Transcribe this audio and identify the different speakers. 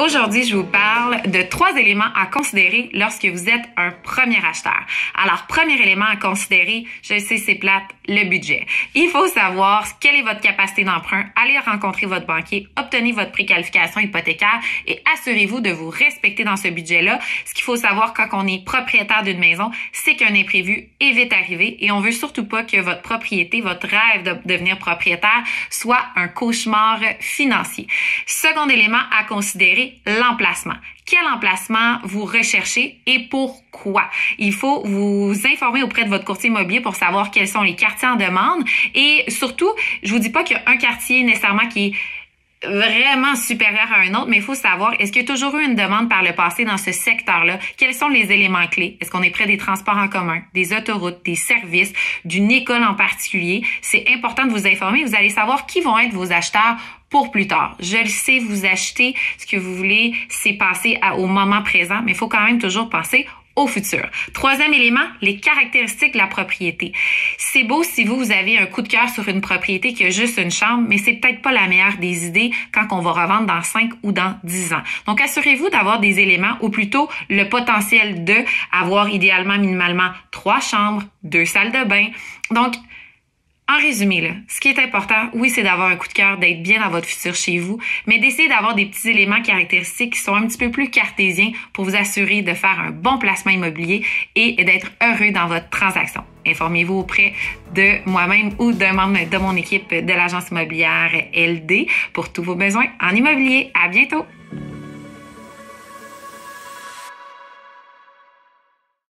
Speaker 1: Aujourd'hui, je vous parle de 3 éléments à considérer lorsque vous êtes un premier acheteur. Alors, premier élément à considérer, je sais c'est plate, le budget. Il faut savoir quelle est votre capacité d'emprunt, aller rencontrer votre banquier, obtenir votre préqualification hypothécaire et assurez-vous de vous respecter dans ce budget-là. Ce qu'il faut savoir quand on est propriétaire d'une maison, c'est qu'un imprévu est vite arrivé et on veut surtout pas que votre propriété, votre rêve de devenir propriétaire soit un cauchemar financier. Second élément à considérer, l'emplacement. Quel emplacement vous recherchez et pourquoi? Il faut vous informer auprès de votre courtier immobilier pour savoir quels sont les quartiers en demande et surtout, je vous dis pas qu'il y a un quartier nécessairement qui est vraiment supérieur à un autre, mais il faut savoir, est-ce qu'il y a toujours eu une demande par le passé dans ce secteur-là? Quels sont les éléments clés? Est-ce qu'on est près des transports en commun, des autoroutes, des services, d'une école en particulier? C'est important de vous informer. Vous allez savoir qui vont être vos acheteurs pour plus tard. Je le sais, vous achetez ce que vous voulez, c'est passer au moment présent, mais il faut quand même toujours penser au futur. Troisième élément, les caractéristiques de la propriété. C'est beau si vous avez un coup de cœur sur une propriété qui a juste une chambre, mais c'est peut-être pas la meilleure des idées quand on va revendre dans 5 ou dans 10 ans. Donc, assurez-vous d'avoir des éléments ou plutôt le potentiel de avoir idéalement, minimalement 3 chambres, 2 salles de bain. Donc, en résumé, là, ce qui est important, oui, c'est d'avoir un coup de cœur, d'être bien dans votre futur chez vous, mais d'essayer d'avoir des petits éléments caractéristiques qui sont un petit peu plus cartésiens pour vous assurer de faire un bon placement immobilier et d'être heureux dans votre transaction. Informez-vous auprès de moi-même ou d'un membre de mon équipe de l'agence immobilière LD pour tous vos besoins en immobilier. À bientôt!